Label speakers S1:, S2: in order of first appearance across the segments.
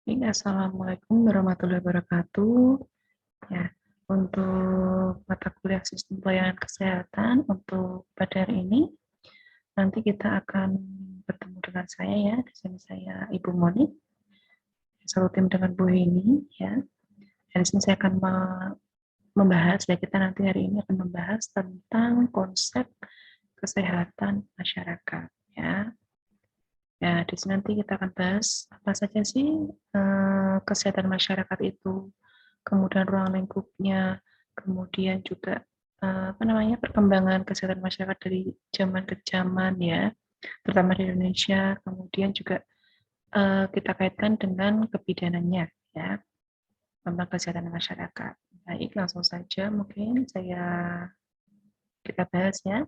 S1: Assalamualaikum warahmatullahi wabarakatuh. Ya, untuk mata kuliah Sistem Pelayanan Kesehatan untuk pada hari ini, nanti kita akan bertemu dengan saya ya. Di sini saya Ibu Moni, satu tim dengan Bu Heni ya. Dan di sini saya akan membahas ya, kita nanti hari ini akan membahas tentang konsep kesehatan masyarakat ya. Ya, di sini nanti kita akan bahas apa saja sih kesehatan masyarakat itu, kemudian ruang lingkupnya, kemudian juga perkembangan kesehatan masyarakat dari zaman ke zaman ya, terutama di Indonesia, kemudian juga kita kaitkan dengan kebidaanannya ya, tentang kesehatan masyarakat. Baik, langsung saja mungkin kita bahas ya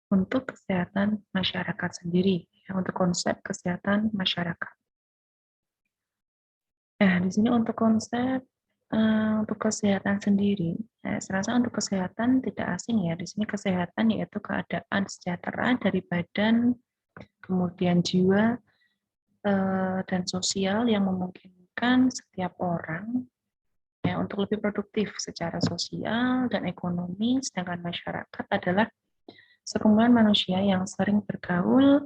S1: untuk kesehatan masyarakat sendiri, ya, untuk konsep kesehatan masyarakat. Nah, di sini untuk konsep untuk kesehatan sendiri, saya rasa untuk kesehatan tidak asing ya. Di sini kesehatan yaitu keadaan sejahtera dari badan, kemudian jiwa, dan sosial yang memungkinkan setiap orang ya untuk lebih produktif secara sosial dan ekonomi, sedangkan masyarakat adalah sekumpulan manusia yang sering bergaul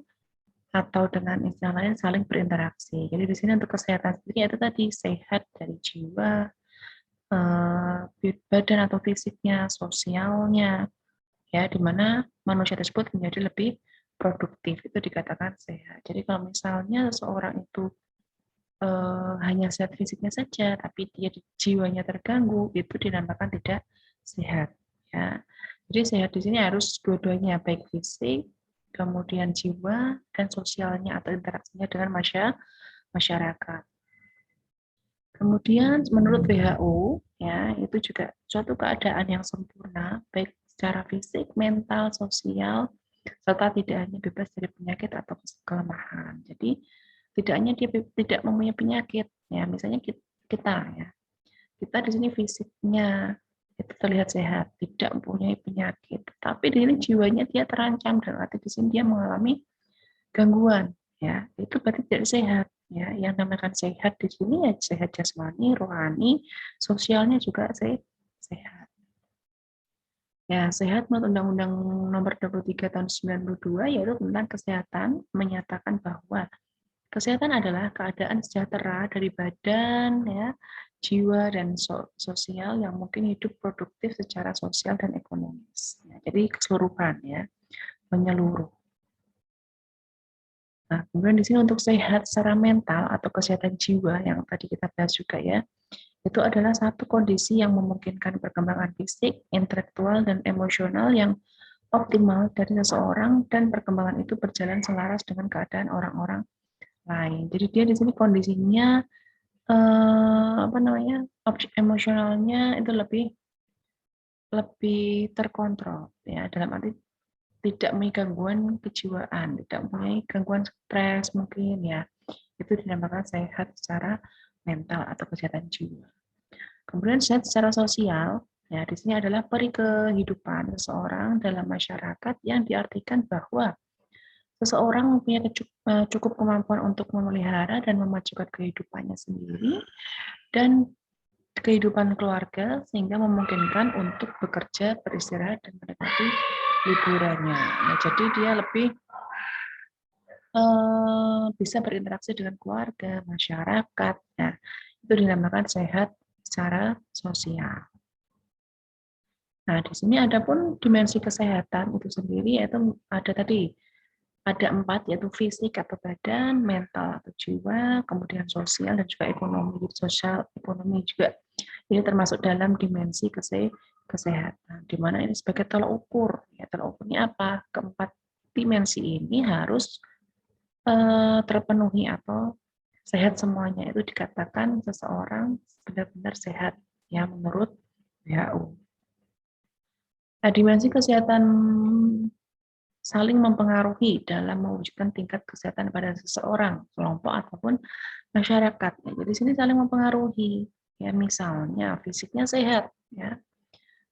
S1: atau dengan istilah lain saling berinteraksi. Jadi di sini untuk kesehatan sendiri itu tadi sehat dari jiwa, badan atau fisiknya, sosialnya, ya, di mana manusia tersebut menjadi lebih produktif, itu dikatakan sehat. Jadi kalau misalnya seorang itu hanya sehat fisiknya saja, tapi dia jiwanya terganggu, itu dinamakan tidak sehat. Ya. Jadi sehat di sini harus dua-duanya, baik fisik, kemudian jiwa, dan sosialnya atau interaksinya dengan masyarakat. Kemudian menurut WHO ya itu juga suatu keadaan yang sempurna baik secara fisik, mental, sosial serta tidak hanya bebas dari penyakit atau kelemahan. Jadi tidak hanya dia tidak mempunyai penyakit ya, misalnya kita ya. Kita di sini fisiknya itu terlihat sehat, tidak mempunyai penyakit, tapi di sini jiwanya dia terancam dan arti di sini dia mengalami gangguan ya, itu berarti tidak sehat ya. Yang namakan sehat di sini ya sehat jasmani, rohani, sosialnya juga sehat. Ya, sehat menurut Undang-Undang Nomor 23 Tahun 92 yaitu tentang kesehatan menyatakan bahwa kesehatan adalah keadaan sejahtera dari badan ya, jiwa dan sosial yang mungkin hidup produktif secara sosial dan ekonomis. Ya, jadi keseluruhan ya, menyeluruh. Nah, kemudian di sini untuk sehat secara mental atau kesehatan jiwa yang tadi kita bahas juga ya, itu adalah satu kondisi yang memungkinkan perkembangan fisik, intelektual, dan emosional yang optimal dari seseorang dan perkembangan itu berjalan selaras dengan keadaan orang-orang lain. Jadi dia di sini kondisinya emosionalnya itu lebih lebih terkontrol ya, dalam arti tidak mempunyai gangguan kejiwaan, tidak mempunyai gangguan stres mungkin ya. Itu dinamakan sehat secara mental atau kesehatan jiwa. Kemudian sehat secara sosial, ya di sini adalah peri kehidupan seseorang dalam masyarakat yang diartikan bahwa seseorang mempunyai cukup kemampuan untuk memelihara dan memajukan kehidupannya sendiri dan kehidupan keluarga sehingga memungkinkan untuk bekerja, beristirahat, dan menikmati liburannya. Nah, jadi dia lebih bisa berinteraksi dengan keluarga, masyarakat. Nah, itu dinamakan sehat secara sosial. Nah, di sini ada pun dimensi kesehatan itu sendiri, yaitu ada tadi, ada 4, yaitu fisik atau badan, mental atau jiwa, kemudian sosial dan juga ekonomi. Jadi sosial, ekonomi juga ini termasuk dalam dimensi kesehatan, di mana ini sebagai tolak ukur. Ya, tolak ukurnya apa? Keempat dimensi ini harus terpenuhi atau sehat semuanya, itu dikatakan seseorang benar-benar sehat ya menurut WHO. Nah, dimensi kesehatan saling mempengaruhi dalam mewujudkan tingkat kesehatan pada seseorang, kelompok ataupun masyarakat. Ya, jadi sini saling mempengaruhi. Ya, misalnya fisiknya sehat, ya,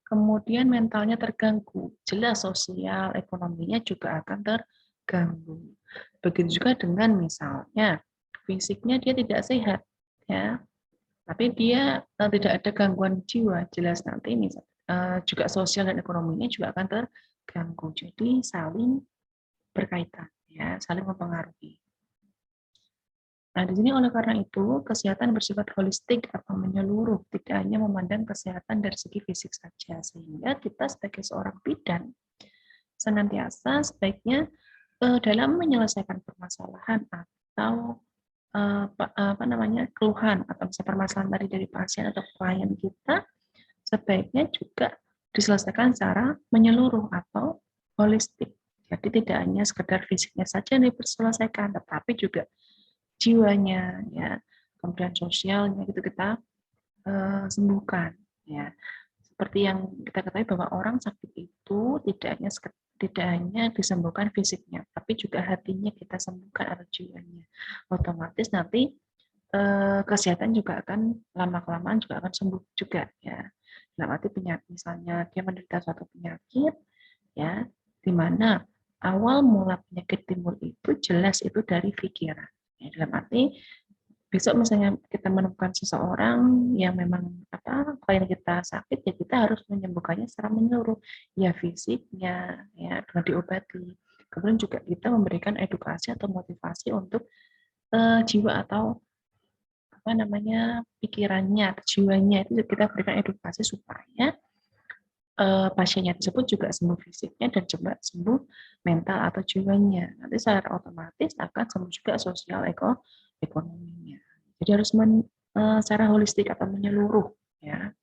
S1: kemudian mentalnya terganggu, jelas sosial ekonominya juga akan terganggu. Begitu juga dengan misalnya fisiknya dia tidak sehat, ya, tapi dia tidak ada gangguan jiwa, jelas nanti juga sosial dan ekonominya juga akan terganggu. Jadi saling berkaitan, ya, saling mempengaruhi. Nah, di sini oleh karena itu, kesehatan bersifat holistik atau menyeluruh, tidak hanya memandang kesehatan dari segi fisik saja, sehingga kita sebagai seorang bidan senantiasa sebaiknya dalam menyelesaikan permasalahan atau keluhan atau permasalahan tadi dari pasien atau klien kita, sebaiknya juga diselesaikan secara menyeluruh atau holistik. Jadi tidak hanya sekedar fisiknya saja yang diselesaikan, tetapi juga jiwanya, ya, kemudian sosialnya itu kita sembuhkan, ya. Seperti yang kita ketahui bahwa orang sakit itu tidak hanya disembuhkan fisiknya, tapi juga hatinya kita sembuhkan atau jiwanya. Otomatis nanti kesehatan juga akan lama-kelamaan juga akan sembuh juga, ya. Dalam arti penyakit, misalnya dia menderita suatu penyakit, ya, di mana awal mula penyakit timbul itu jelas itu dari pikiran. Ya, dalam arti besok misalnya kita menemukan seseorang yang memang klien kita sakit, ya kita harus menyembuhkannya secara menyeluruh, ya fisiknya, ya dengan diobati. Kemudian juga kita memberikan edukasi atau motivasi untuk jiwa atau pikirannya, jiwanya itu kita berikan edukasi supaya pasiennya tersebut juga sembuh fisiknya dan juga sembuh mental atau jiwanya. Nanti secara otomatis akan sembuh juga sosial ekonominya. Jadi harus secara holistik atau menyeluruh, ya.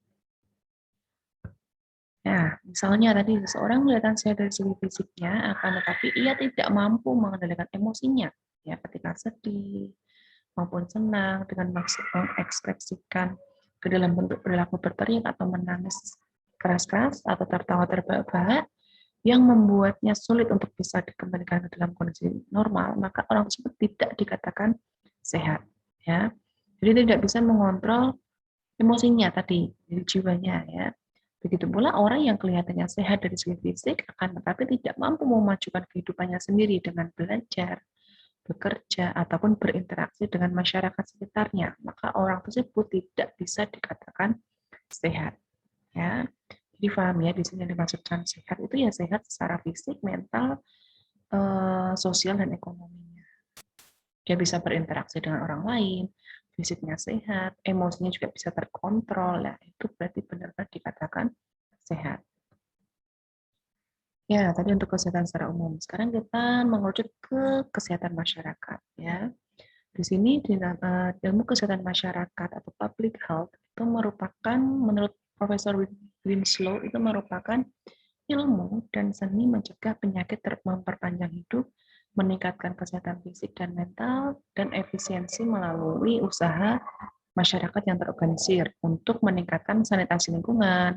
S1: Nah, misalnya tadi seseorang kelihatan sehat dari segi fisiknya, akan tetapi ia tidak mampu mengendalikan emosinya, ya, ketika sedih maupun senang, dengan maksud mengekspresikan ke dalam bentuk perilaku berteriak atau menangis keras-keras atau tertawa terbahak-bahak yang membuatnya sulit untuk bisa dikembalikan ke dalam kondisi normal, maka orang tersebut tidak dikatakan sehat, ya. Jadi tidak bisa mengontrol emosinya tadi, dari jiwanya, ya. Begitu pula orang yang kelihatannya sehat dari segi fisik akan tetapi tidak mampu memajukan kehidupannya sendiri dengan belajar, bekerja, ataupun berinteraksi dengan masyarakat sekitarnya, maka orang tersebut tidak bisa dikatakan sehat, ya. Jadi paham ya, di sini dimaksudkan sehat itu ya sehat secara fisik, mental, sosial, dan ekonominya. Dia bisa berinteraksi dengan orang lain, fisiknya sehat, emosinya juga bisa terkontrol, ya itu berarti benar-benar dikatakan sehat. Ya, tadi untuk kesehatan secara umum. Sekarang kita mengerucut ke kesehatan masyarakat, ya. Di sini ilmu kesehatan masyarakat atau public health itu merupakan, menurut Profesor Winslow, itu merupakan ilmu dan seni mencegah penyakit memperpanjang hidup, meningkatkan kesehatan fisik dan mental, dan efisiensi melalui usaha masyarakat yang terorganisir untuk meningkatkan sanitasi lingkungan,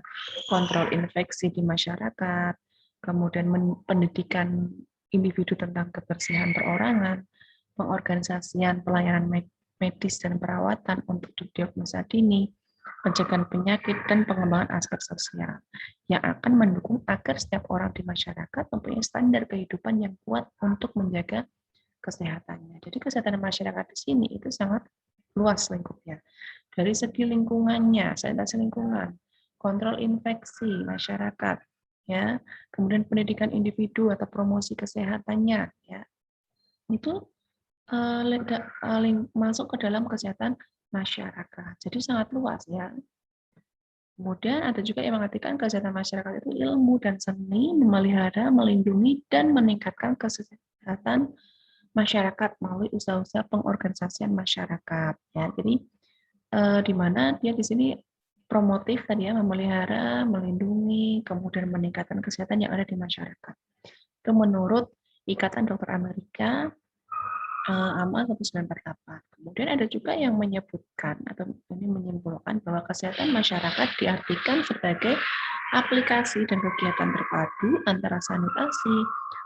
S1: kontrol infeksi di masyarakat, kemudian pendidikan individu tentang kebersihan perorangan, pengorganisasian pelayanan medis dan perawatan untuk diagnosa dini, pencegahan penyakit, dan pengembangan aspek sosial yang akan mendukung agar setiap orang di masyarakat mempunyai standar kehidupan yang kuat untuk menjaga kesehatannya. Jadi kesehatan masyarakat di sini itu sangat luas lingkupnya. Dari segi lingkungannya, sanitasi lingkungan, kontrol infeksi masyarakat, ya, kemudian pendidikan individu atau promosi kesehatannya, ya, itu masuk ke dalam kesehatan masyarakat. Jadi sangat luas, ya. Kemudian ada juga yang mengatakan kesehatan masyarakat itu ilmu dan seni memelihara, melindungi, dan meningkatkan kesehatan masyarakat melalui usaha-usaha pengorganisasian masyarakat. Ya, jadi di mana dia di sini promotif tadi ya, memelihara, melindungi, kemudian meningkatkan kesehatan yang ada di masyarakat. Itu menurut Ikatan Dokter Amerika AMA 1948. Kemudian ada juga yang menyebutkan atau ini menyimpulkan bahwa kesehatan masyarakat diartikan sebagai aplikasi dan kegiatan terpadu antara sanitasi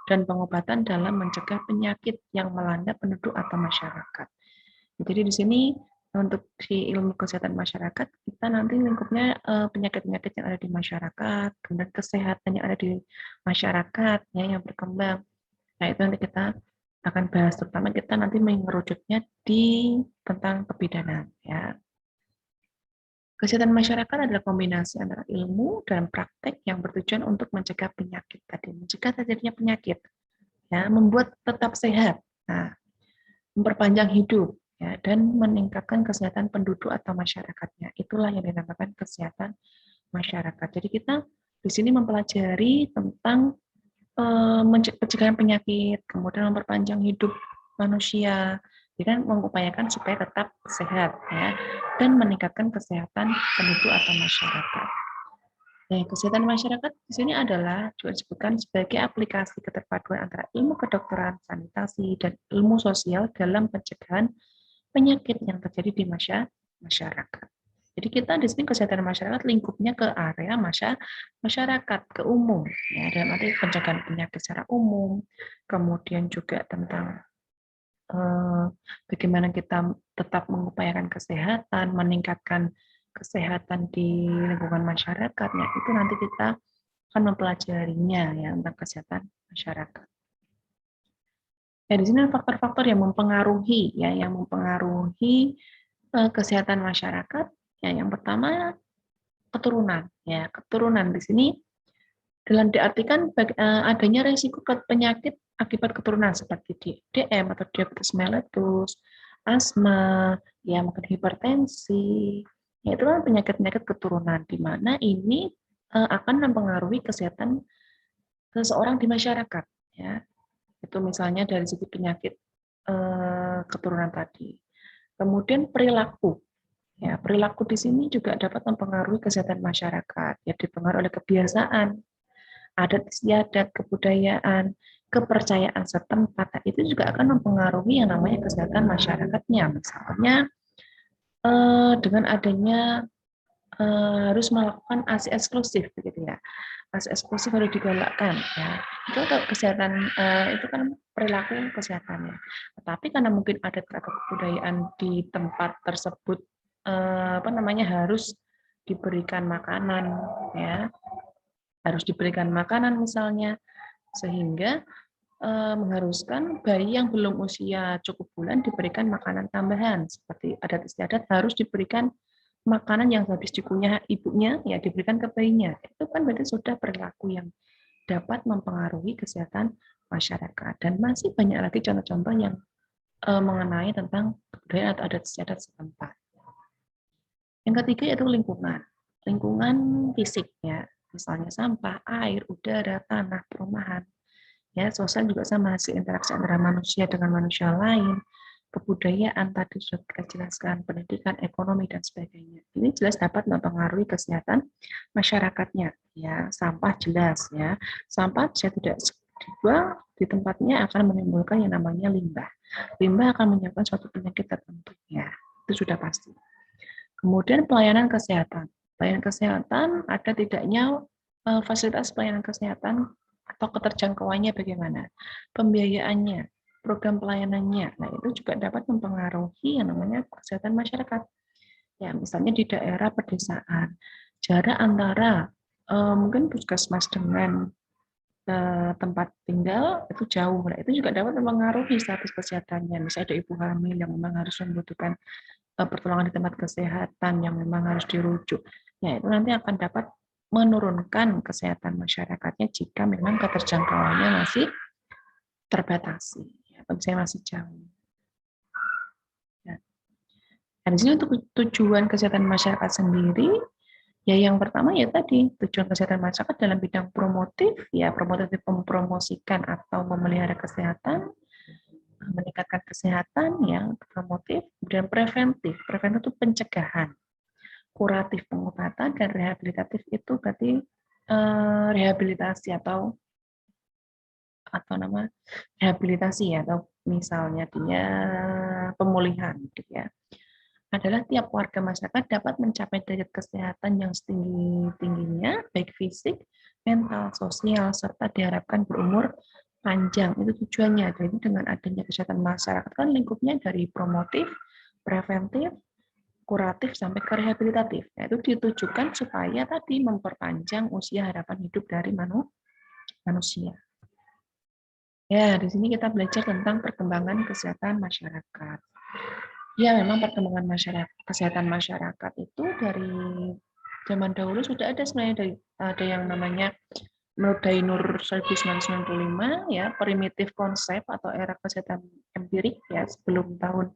S1: dan pengobatan dalam mencegah penyakit yang melanda penduduk atau masyarakat. Jadi di sini untuk si ilmu kesehatan masyarakat, kita nanti lingkupnya penyakit-penyakit yang ada di masyarakat, kemudian kesehatan yang ada di masyarakat ya, yang berkembang. Nah, itu nanti kita akan bahas, terutama kita nanti mengerucutnya di tentang kebidanan ya. Kesehatan masyarakat adalah kombinasi antara ilmu dan praktek yang bertujuan untuk mencegah penyakit tadi, mencegah terjadinya penyakit, ya, membuat tetap sehat, nah, memperpanjang hidup, ya, dan meningkatkan kesehatan penduduk atau masyarakatnya. Itulah yang dinamakan kesehatan masyarakat. Jadi kita di sini mempelajari tentang pencegahan penyakit, kemudian memperpanjang hidup manusia, dengan mengupayakan supaya tetap sehat, ya, dan meningkatkan kesehatan penduduk atau masyarakat. Nah, kesehatan masyarakat di sini adalah juga disebutkan sebagai aplikasi keterpaduan antara ilmu kedokteran, sanitasi, dan ilmu sosial dalam pencegahan penyakit yang terjadi di masyarakat. Jadi kita di sini kesehatan masyarakat lingkupnya ke area masyarakat, ke umum, ya, dalam arti pencegahan penyakit secara umum, kemudian juga tentang bagaimana kita tetap mengupayakan kesehatan, meningkatkan kesehatan di lingkungan masyarakatnya, itu nanti kita akan mempelajarinya ya tentang kesehatan masyarakat. Ya, di sini faktor-faktor yang mempengaruhi kesehatan masyarakat. Ya, yang pertama keturunan. Ya, keturunan di sini dalam diartikan adanya resiko penyakit akibat keturunan seperti DM atau diabetes mellitus, asma, ya mungkin hipertensi. Ya, itu kan penyakit-penyakit keturunan di mana ini akan mempengaruhi kesehatan seseorang di masyarakat. Ya, itu misalnya dari segi penyakit keturunan tadi. Kemudian perilaku. Ya, perilaku di sini juga dapat mempengaruhi kesehatan masyarakat. Ya, dipengaruhi oleh kebiasaan, adat istiadat, kebudayaan, kepercayaan setempat. Nah, itu juga akan mempengaruhi yang namanya kesehatan masyarakatnya. Misalnya dengan adanya harus melakukan ASI eksklusif, begitu ya. ASI eksklusif harus digalakkan. Ya. Itu kesehatan, itu kan perilaku kesehatannya. Tetapi karena mungkin adat atau kebudayaan di tempat tersebut harus diberikan makanan, ya, harus diberikan makanan misalnya, sehingga mengharuskan bayi yang belum usia cukup bulan diberikan makanan tambahan seperti adat istiadat harus diberikan makanan yang habis dikunyah ibunya ya diberikan ke bayinya. Itu kan berarti sudah perilaku yang dapat mempengaruhi kesehatan masyarakat, dan masih banyak lagi contoh-contoh yang mengenai tentang kebudayaan atau adat istiadat setempat. Yang ketiga yaitu lingkungan. Lingkungan fisik ya, misalnya sampah, air, udara, tanah, perumahan. Ya, sosial juga sama, hasil interaksi antara manusia dengan manusia lain, kebudayaan tadi sudah kita jelaskan, pendidikan, ekonomi dan sebagainya. Ini jelas dapat mempengaruhi kesehatan masyarakatnya. Ya, sampah jelas ya. Sampah jika tidak dibuang di tempatnya akan menimbulkan yang namanya limbah. Limbah akan menyebabkan suatu penyakit tertentu ya. Itu sudah pasti. Kemudian pelayanan kesehatan. Pelayanan kesehatan ada tidaknya fasilitas pelayanan kesehatan atau keterjangkauannya bagaimana, pembiayaannya, program pelayanannya. Nah, itu juga dapat mempengaruhi yang namanya kesehatan masyarakat. Ya, misalnya di daerah pedesaan, jarak antara mungkin puskesmas dengan tempat tinggal itu jauh. Nah, itu juga dapat mempengaruhi status kesehatannya. Misalnya ada ibu hamil yang memang harus membutuhkan pertolongan di tempat kesehatan yang memang harus dirujuk. Ya, itu nanti akan dapat menurunkan kesehatan masyarakatnya jika memang keterjangkauannya masih terbatasi, ya, misalnya masih jauh. Ya. Dan di sini untuk tujuan kesehatan masyarakat sendiri, ya yang pertama ya tadi tujuan kesehatan masyarakat dalam bidang promotif, ya promotif mempromosikan atau memelihara kesehatan, meningkatkan kesehatan, ya promotif, kemudian preventif. Preventif itu pencegahan, kuratif pengobatan, dan rehabilitatif itu berarti rehabilitasi atau nama rehabilitasi ya, atau misalnya dia pemulihan gitu ya. Adalah tiap warga masyarakat dapat mencapai derajat kesehatan yang setinggi-tingginya, baik fisik, mental, sosial, serta diharapkan berumur panjang. Itu tujuannya. Jadi dengan adanya kesehatan masyarakat kan lingkupnya dari promotif, preventif, kuratif, sampai ke rehabilitatif. Nah, itu ditujukan supaya tadi memperpanjang usia harapan hidup dari manusia. Ya, di sini kita belajar tentang perkembangan kesehatan masyarakat. Ya, memang perkembangan kesehatan masyarakat itu dari zaman dahulu sudah ada sebenarnya, ada yang namanya menurut Dainur 1995 ya, primitif konsep atau era kesehatan empirik ya, sebelum tahun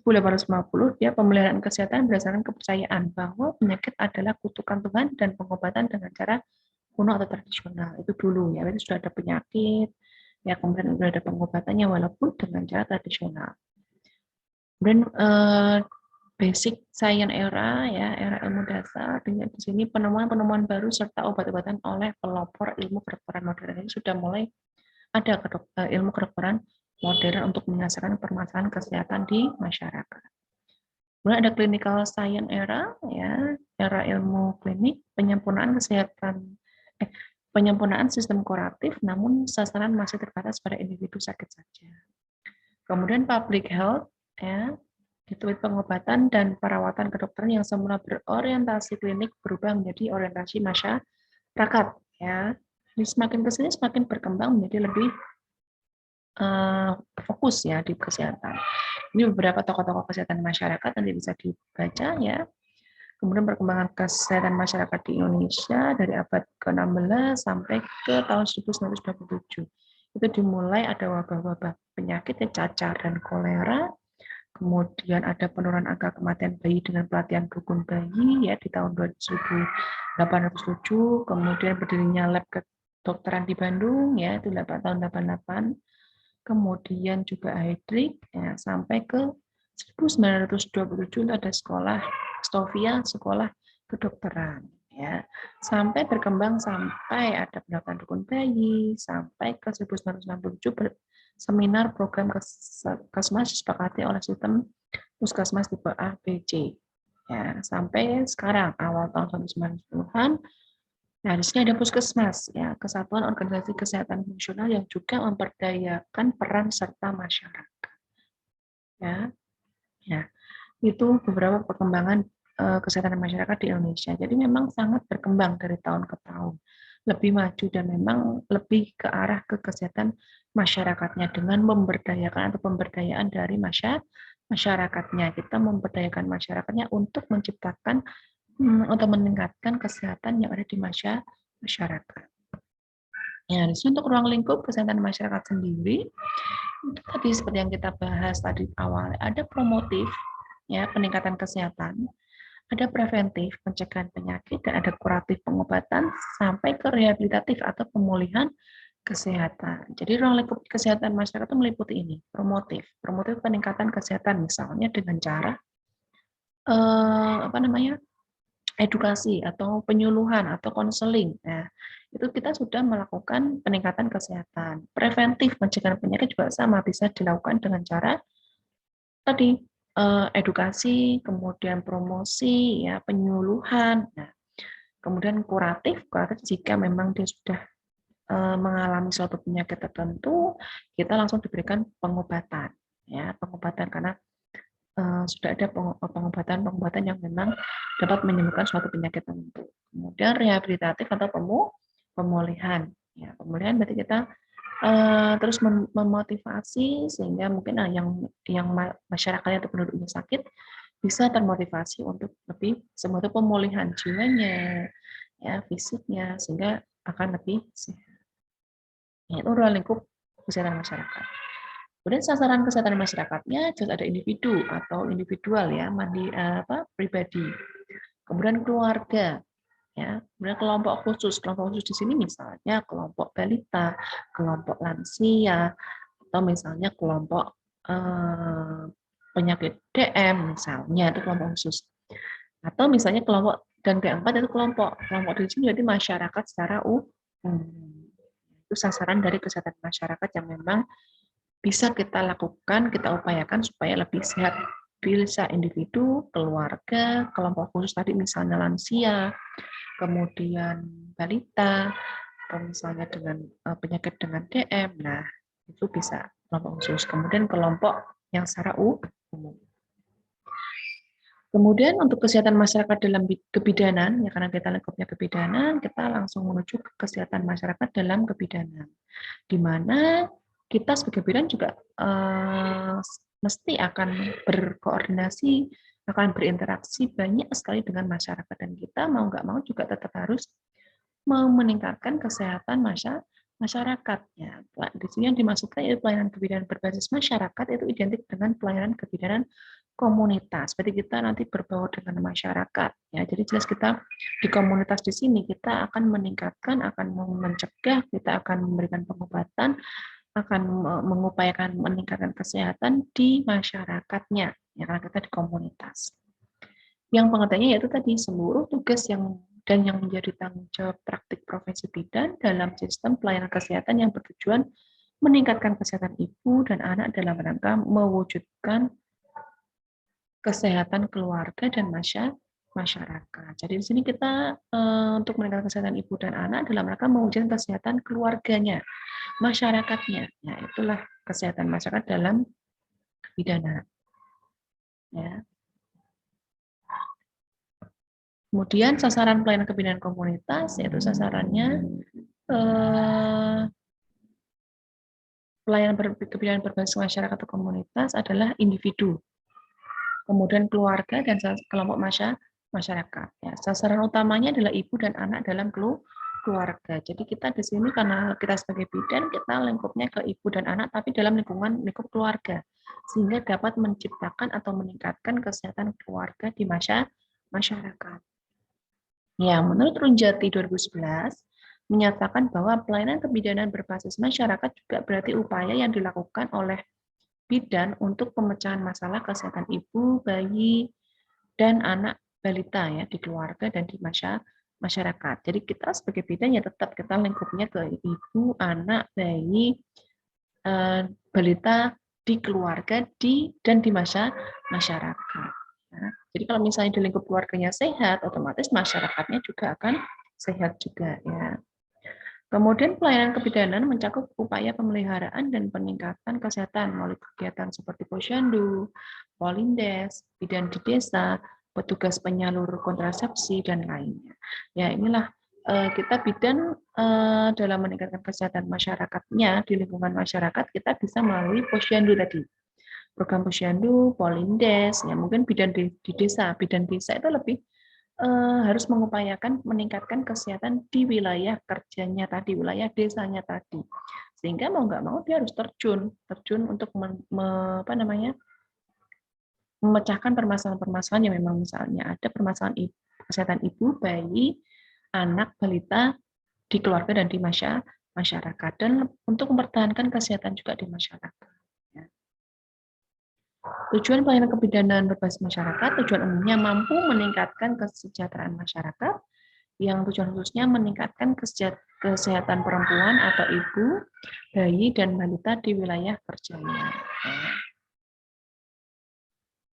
S1: 1850 dia pemeliharaan kesehatan berdasarkan kepercayaan bahwa penyakit adalah kutukan Tuhan dan pengobatan dengan cara kuno atau tradisional. Itu dulu ya, itu sudah ada penyakit ya, kemudian sudah ada pengobatannya walaupun dengan cara tradisional. Kemudian basic science era ya, era ilmu dasar, dengan di sini penemuan-penemuan baru serta obat-obatan oleh pelopor ilmu kedokteran modern. Ini sudah mulai ada ilmu kedokteran modern untuk menyelesaikan permasalahan kesehatan di masyarakat. Kemudian ada clinical science era ya, era ilmu klinik, penyempurnaan sistem kuratif namun sasaran masih terbatas pada individu sakit saja. Kemudian public health ya, itu pengobatan dan perawatan kedokteran yang semula berorientasi klinik berubah menjadi orientasi masyarakat ya. Ini semakin ke sini semakin berkembang menjadi lebih fokus ya di kesehatan. Ini beberapa tokoh-tokoh kesehatan masyarakat nanti bisa dibaca ya. Kemudian perkembangan kesehatan masyarakat di Indonesia dari abad ke-16 sampai ke tahun 1927. Itu dimulai ada wabah-wabah penyakit cacar dan kolera. Kemudian ada penurunan angka kematian bayi dengan pelatihan dukun bayi ya di tahun 1807. Kemudian berdirinya lab kedokteran di Bandung ya itu tahun 88. Kemudian juga Heydrich ya, sampai ke 1927 ada sekolah Stovia, sekolah kedokteran ya. Sampai berkembang sampai ada pendaftaran dukun bayi, sampai ke 1967 seminar program Kesmas disepakati oleh sistem Puskesmas tipe A, B, C. Ya, sampai sekarang awal tahun 1990-an. Nah, di sini ada Puskesmas, ya, Kesatuan Organisasi Kesehatan Fungsional yang juga memperdayakan peran serta masyarakat. Ya, ya, itu beberapa perkembangan kesehatan masyarakat di Indonesia. Jadi memang sangat berkembang dari tahun ke tahun, lebih maju dan memang lebih ke arah ke kesehatan masyarakatnya dengan memberdayakan atau pemberdayaan dari masyarakatnya. Kita memberdayakan masyarakatnya untuk menciptakan atau meningkatkan kesehatan yang ada di masyarakat. Ya, untuk ruang lingkup kesehatan masyarakat sendiri, itu tadi seperti yang kita bahas tadi awal, ada promotif, ya peningkatan kesehatan, ada preventif pencegahan penyakit, dan ada kuratif pengobatan sampai ke rehabilitatif atau pemulihan kesehatan. Jadi ruang lingkup kesehatan masyarakat itu meliputi ini, promotif peningkatan kesehatan misalnya dengan cara edukasi atau penyuluhan atau konseling. Nah, itu kita sudah melakukan peningkatan kesehatan. Preventif pencegahan penyakit juga sama, bisa dilakukan dengan cara tadi edukasi, kemudian promosi, ya penyuluhan. Nah, kemudian kuratif jika memang dia sudah mengalami suatu penyakit tertentu, kita langsung diberikan pengobatan, ya pengobatan karena sudah ada pengobatan yang memang dapat menyembuhkan suatu penyakit tertentu. Kemudian rehabilitatif atau pemulihan. Ya, pemulihan berarti kita terus memotivasi sehingga mungkin yang masyarakatnya atau penduduknya sakit bisa termotivasi untuk lebih semuanya pemulihan jiwanya, ya fisiknya sehingga akan lebih sehat. Itu ruang lingkup kesehatan masyarakat. Kemudian sasaran kesehatan masyarakatnya jelas ada individu atau individual ya, pribadi. Kemudian keluarga, ya. Kemudian kelompok khusus di sini misalnya kelompok balita, kelompok lansia, atau misalnya kelompok penyakit DM misalnya itu kelompok khusus. Atau misalnya kelompok dan keempat itu kelompok di sini berarti masyarakat secara umum. Itu sasaran dari kesehatan masyarakat yang memang bisa kita lakukan, kita upayakan supaya lebih sehat. Bisa individu, keluarga, kelompok khusus tadi misalnya lansia, kemudian balita, atau misalnya dengan penyakit dengan DM, nah itu bisa kelompok khusus. Kemudian kelompok yang secara umum. Kemudian untuk kesehatan masyarakat dalam kebidanan, ya karena kita lingkupnya kebidanan, kita langsung menuju ke kesehatan masyarakat dalam kebidanan, di mana kita sebagai bidan juga mesti akan berkoordinasi, akan berinteraksi banyak sekali dengan masyarakat, dan kita mau nggak mau juga tetap harus meningkatkan kesehatan masyarakat. Ya, di sini yang dimaksudkan yaitu pelayanan kebidanan berbasis masyarakat itu identik dengan pelayanan kebidanan komunitas. Berarti kita nanti berbaur dengan masyarakat. Ya, jadi jelas kita di komunitas di sini kita akan meningkatkan, akan mencegah, kita akan memberikan pengobatan, akan mengupayakan meningkatkan kesehatan di masyarakatnya. Ya, karena kita di komunitas. Yang pengertiannya yaitu tadi seluruh tugas yang menjadi tanggung jawab praktik profesi bidan dalam sistem pelayanan kesehatan yang bertujuan meningkatkan kesehatan ibu dan anak dalam rangka mewujudkan kesehatan keluarga dan masyarakat. Jadi di sini kita untuk meningkatkan kesehatan ibu dan anak dalam rangka mewujudkan kesehatan keluarganya, masyarakatnya. Nah, itulah kesehatan masyarakat dalam pidana. Ya. Kemudian sasaran pelayanan kebidanan komunitas, yaitu sasarannya pelayanan kebidanan berbasis masyarakat atau komunitas adalah individu, kemudian keluarga dan kelompok masyarakat. Ya, sasaran utamanya adalah ibu dan anak dalam keluarga. Jadi kita di sini karena kita sebagai bidan, kita lingkupnya ke ibu dan anak, tapi dalam lingkup keluarga, sehingga dapat menciptakan atau meningkatkan kesehatan keluarga di masyarakat. Ya, menurut Runjati 2011, menyatakan bahwa pelayanan kebidanan berbasis masyarakat juga berarti upaya yang dilakukan oleh bidan untuk pemecahan masalah kesehatan ibu, bayi, dan anak balita ya di keluarga dan di masyarakat. Jadi kita sebagai bidan ya tetap kita lingkupnya ke ibu, anak, bayi, balita di keluarga dan di masyarakat. Ya. Jadi kalau misalnya di lingkup keluarganya sehat, otomatis masyarakatnya juga akan sehat juga ya. Kemudian pelayanan kebidanan mencakup upaya pemeliharaan dan peningkatan kesehatan melalui kegiatan seperti posyandu, polindes, bidan di desa, petugas penyalur kontrasepsi, dan lainnya. Ya, inilah kita bidan dalam meningkatkan kesehatan masyarakatnya di lingkungan masyarakat, kita bisa melalui posyandu tadi. Program posyandu, polindes, ya mungkin bidan di desa. Bidan desa itu lebih harus mengupayakan meningkatkan kesehatan di wilayah kerjanya tadi, wilayah desanya tadi. Sehingga mau nggak mau dia harus terjun untuk memecahkan permasalahan-permasalahan yang memang misalnya ada permasalahan kesehatan ibu, bayi, anak, balita di keluarga dan di masyarakat, dan untuk mempertahankan kesehatan juga di masyarakat. Tujuan pelayanan kebidanan berbasis masyarakat, tujuan umumnya mampu meningkatkan kesejahteraan masyarakat, yang tujuan khususnya meningkatkan kesehatan perempuan atau ibu, bayi, dan balita di wilayah kerjanya.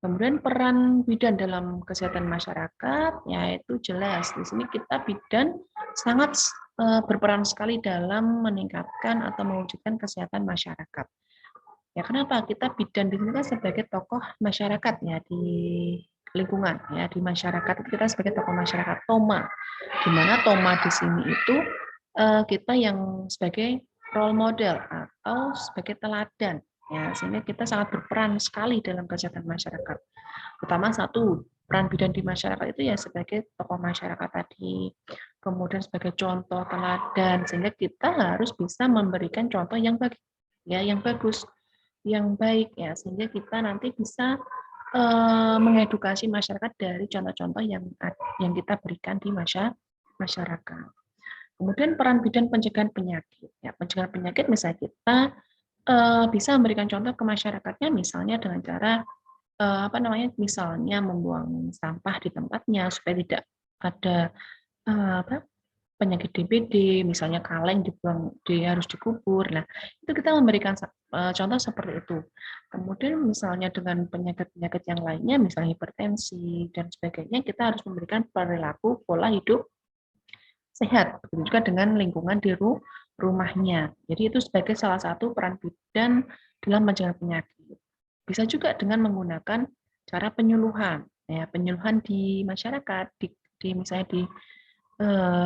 S1: Kemudian peran bidan dalam kesehatan masyarakat, yaitu jelas di sini kita bidan sangat berperan sekali dalam meningkatkan atau mewujudkan kesehatan masyarakat. Ya, kenapa? Kita bidan di sini kan sebagai tokoh masyarakat ya di lingkungan ya di masyarakat, kita sebagai tokoh masyarakat Toma, di mana Toma di sini itu kita yang sebagai role model atau sebagai teladan ya, sehingga kita sangat berperan sekali dalam kesehatan masyarakat. Pertama satu, peran bidan di masyarakat itu ya sebagai tokoh masyarakat tadi, kemudian sebagai contoh teladan, sehingga kita harus bisa memberikan contoh yang baik ya, yang bagus, yang baik ya, sehingga kita nanti bisa mengedukasi masyarakat dari contoh-contoh yang kita berikan di masyarakat. Kemudian peran bidan pencegahan penyakit. Ya, pencegahan penyakit misalnya kita bisa memberikan contoh ke masyarakatnya, misalnya dengan cara misalnya membuang sampah di tempatnya supaya tidak ada penyakit DBD, misalnya kaleng harus dikubur. Nah, itu kita memberikan contoh seperti itu. Kemudian misalnya dengan penyakit-penyakit yang lainnya, misalnya hipertensi dan sebagainya, kita harus memberikan perilaku pola hidup sehat. Begitu juga dengan lingkungan di rumahnya. Jadi itu sebagai salah satu peran bidan dalam mencegah penyakit. Bisa juga dengan menggunakan cara penyuluhan, ya penyuluhan di masyarakat, misalnya di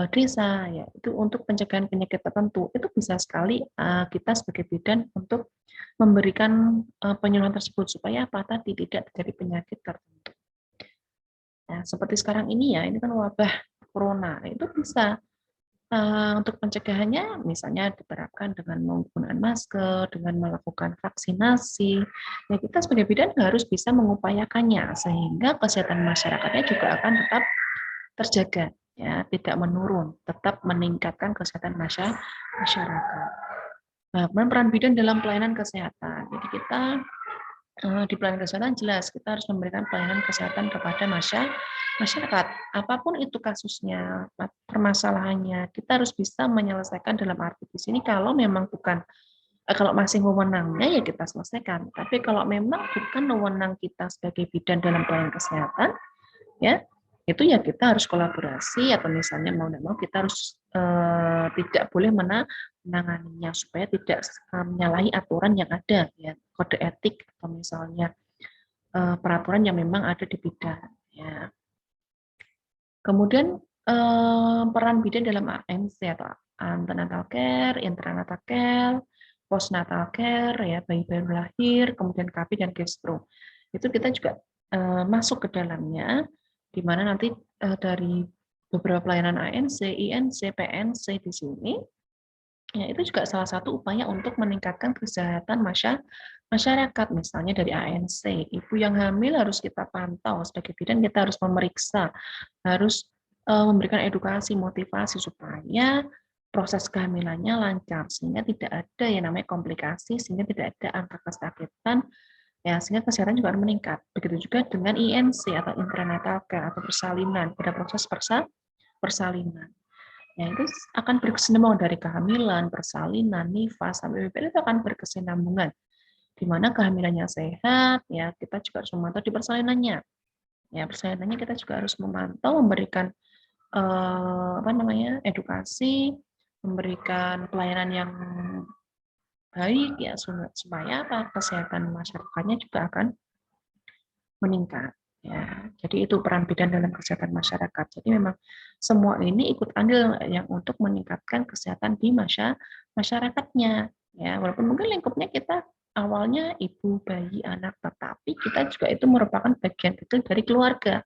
S1: desa, ya itu untuk pencegahan penyakit tertentu itu bisa sekali kita sebagai bidan untuk memberikan penyuluhan tersebut supaya apa tadi tidak terjadi penyakit tertentu. Nah, seperti sekarang ini ya, ini kan wabah corona, itu bisa untuk pencegahannya misalnya diterapkan dengan menggunakan masker, dengan melakukan vaksinasi. Ya, kita sebagai bidan harus bisa mengupayakannya sehingga kesehatan masyarakatnya juga akan tetap terjaga, ya, tidak menurun, tetap meningkatkan kesehatan masyarakat. Nah, kemudian peran bidan dalam pelayanan kesehatan. Jadi kita di pelayanan kesehatan jelas kita harus memberikan pelayanan kesehatan kepada masyarakat. Apapun itu kasusnya, permasalahannya, kita harus bisa menyelesaikan dalam arti di sini kalau memang bukan kalau masih wewenangnya ya kita selesaikan. Tapi kalau memang bukan wewenang kita sebagai bidan dalam pelayanan kesehatan, ya itu ya kita harus kolaborasi atau misalnya mau tidak mau kita harus tidak boleh menanganinya supaya tidak menyalahi aturan yang ada, ya kode etik atau misalnya peraturan yang memang ada di bidang, ya. Kemudian peran bidan dalam ANC atau antenatal care, intranatal care, postnatal care, ya bayi baru lahir, kemudian KB dan gastro. Itu kita juga masuk ke dalamnya, di mana nanti dari beberapa pelayanan ANC, INC, PNC di sini, ya itu juga salah satu upaya untuk meningkatkan kesehatan masyarakat. Misalnya dari ANC, ibu yang hamil harus kita pantau sebagai bidan, kita harus memeriksa, harus memberikan edukasi, motivasi supaya proses kehamilannya lancar sehingga tidak ada yang namanya komplikasi, sehingga tidak ada angka kesakitan, ya sehingga kesehatan juga akan meningkat. Begitu juga dengan INC atau intranatal care atau persalinan pada proses persalinan. Ya, itu akan berkesinambungan dari kehamilan, persalinan, nifas, sampai BPL itu akan berkesinambungan. Di mana kehamilannya sehat, ya kita juga harus memantau di persalinannya. Ya, persalinannya kita juga harus memantau, memberikan edukasi, memberikan pelayanan yang baik ya supaya apa kesehatan masyarakatnya juga akan meningkat, ya. Jadi itu peran bidan dalam kesehatan masyarakat. Jadi memang semua ini ikut andil yang untuk meningkatkan kesehatan di masyarakatnya, ya. Walaupun mungkin lingkupnya kita awalnya ibu, bayi, anak, tetapi kita juga itu merupakan bagian kecil dari keluarga.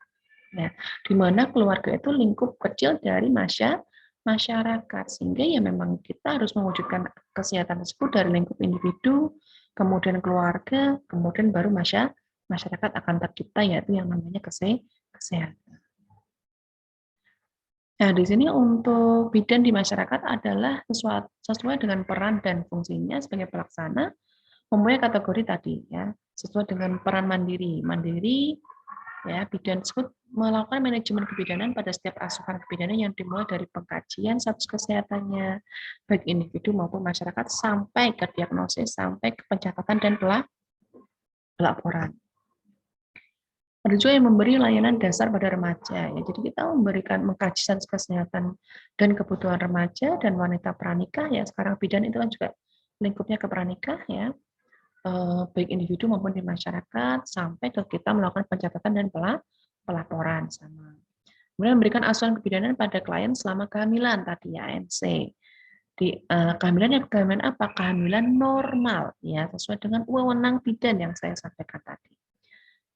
S1: Nah, di mana keluarga itu lingkup kecil dari masyarakat, sehingga ya memang kita harus mewujudkan kesehatan tersebut dari lingkup individu, kemudian keluarga, kemudian baru masyarakat akan tercipta, yaitu yang namanya kesehatan. Nah, di sini untuk bidan di masyarakat adalah sesuai dengan peran dan fungsinya sebagai pelaksana, mempunyai kategori tadi, ya, sesuai dengan peran mandiri. Mandiri, ya, bidan tersebut melakukan manajemen kebidanan pada setiap asuhan kebidanan yang dimulai dari pengkajian status kesehatannya, baik individu maupun masyarakat, sampai ke diagnosis, sampai ke pencatatan dan pelaporan. Ada juga yang memberi layanan dasar pada remaja, ya. Jadi kita mengkaji status kesehatan dan kebutuhan remaja dan wanita pranikah, ya. Sekarang bidan itu kan juga lingkupnya ke pranikah, ya, baik individu maupun di masyarakat, sampai ke kita melakukan pencatatan dan pelaporan sama. Kemudian memberikan asuhan kebidanan pada klien selama kehamilan tadi, ya, ANC. Di kehamilan apa? Kehamilan normal, ya, sesuai dengan wewenang bidan yang saya sampaikan tadi,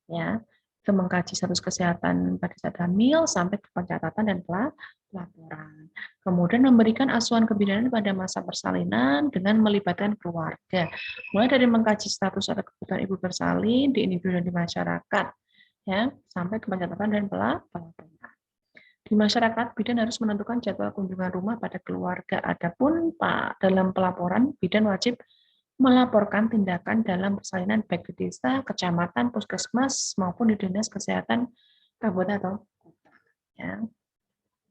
S1: ya. Itu mengkaji status kesehatan pada saat hamil sampai ke pencatatan dan pelaporan. Kemudian memberikan asuhan kebidanan pada masa persalinan dengan melibatkan keluarga. Mulai dari mengkaji status atau kebutuhan ibu bersalin di individu dan di masyarakat, ya, sampai ke pencatatan dan pelaporan. Di masyarakat, bidan harus menentukan jadwal kunjungan rumah pada keluarga. Adapun dalam pelaporan, bidan wajib melaporkan tindakan dalam persalinan baik di desa, kecamatan, puskesmas, maupun di dinas kesehatan kabupaten atau kota. Ya.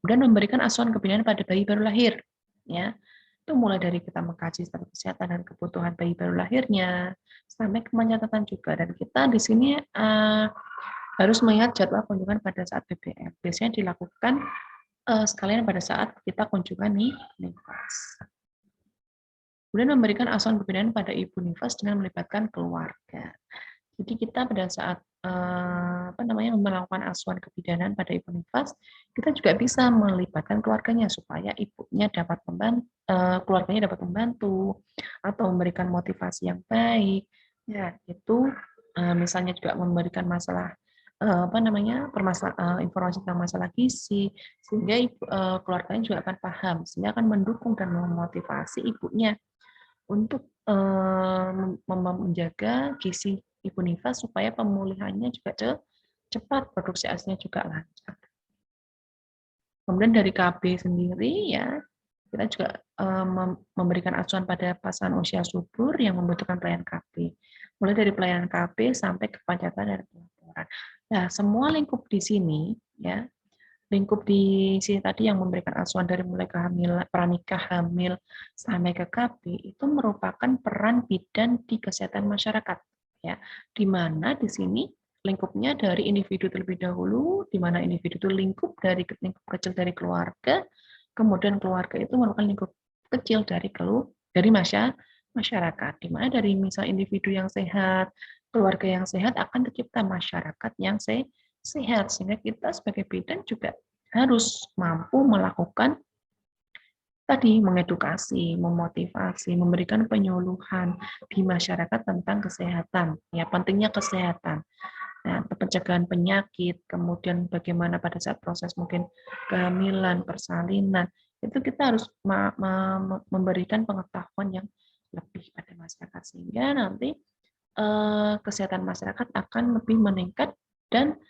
S1: Kemudian memberikan asuhan kebidanan pada bayi baru lahir. Ya. Itu mulai dari kita mengkaji status kesehatan dan kebutuhan bayi baru lahirnya, sampai ke pencatatan juga. Dan kita di sini harus melihat jadwal kunjungan pada saat BBM. Biasanya dilakukan sekalian pada saat kita kunjungan nifas. Kemudian memberikan asuhan kebidanan pada ibu nifas dengan melibatkan keluarga. Jadi kita pada saat melakukan asuhan kebidanan pada ibu nifas, kita juga bisa melibatkan keluarganya supaya ibunya dapat keluarganya dapat membantu atau memberikan motivasi yang baik. Ya, itu misalnya juga memberikan masalah informasi tentang masalah gizi, sehingga keluarganya juga akan paham, sehingga akan mendukung dan memotivasi ibunya untuk menjaga gizi ibu nifas supaya pemulihannya juga cepat, produksi ASINnya juga lancar. Kemudian dari KB sendiri ya, kita juga memberikan asuhan pada pasangan usia subur yang membutuhkan pelayanan KB. Mulai dari pelayanan KB sampai ke pencatatan dan pelaporan. Nah, semua lingkup di sini ya, lingkup di sini tadi yang memberikan asuhan dari mulai kehamilan, pranikah, hamil, sampai ke KB, itu merupakan peran bidan di kesehatan masyarakat. Ya, di mana di sini lingkupnya dari individu terlebih dahulu, di mana individu itu lingkup kecil dari keluarga, kemudian keluarga itu merupakan lingkup kecil dari masyarakat, di mana dari misal individu yang sehat, keluarga yang sehat akan tercipta masyarakat yang sehat, sehingga kita sebagai bidan juga harus mampu melakukan tadi mengedukasi, memotivasi, memberikan penyuluhan di masyarakat tentang kesehatan, ya pentingnya kesehatan. Nah, pencegahan penyakit, kemudian bagaimana pada saat proses mungkin kehamilan, persalinan, itu kita harus memberikan pengetahuan yang lebih pada masyarakat sehingga nanti kesehatan masyarakat akan lebih meningkat dan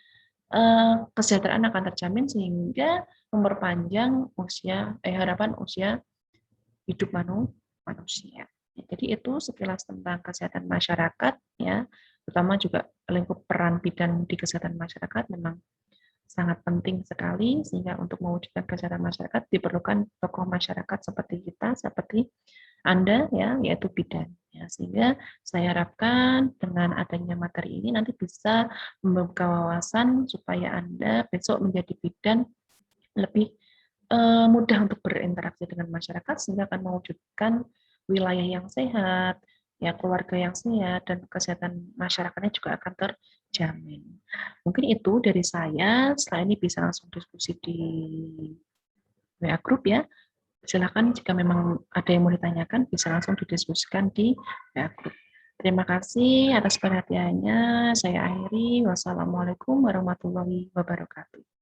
S1: kesejahteraan akan terjamin sehingga memperpanjang harapan usia hidup manusia. Jadi itu sekilas tentang kesehatan masyarakat ya, terutama juga lingkup peran bidan di kesehatan masyarakat memang sangat penting sekali sehingga untuk mewujudkan kesehatan masyarakat diperlukan tokoh masyarakat seperti kita, seperti Anda ya, yaitu bidan. Ya, sehingga saya harapkan dengan adanya materi ini nanti bisa membuka wawasan supaya Anda besok menjadi bidan lebih mudah untuk berinteraksi dengan masyarakat sehingga akan mewujudkan wilayah yang sehat, ya keluarga yang sehat dan kesehatan masyarakatnya juga akan terjamin. Mungkin itu dari saya. Setelah ini bisa langsung diskusi di WA Group ya. Silakan jika memang ada yang mau ditanyakan bisa langsung didiskusikan di WA Group. Terima kasih atas perhatiannya. Saya akhiri. Wassalamualaikum warahmatullahi wabarakatuh.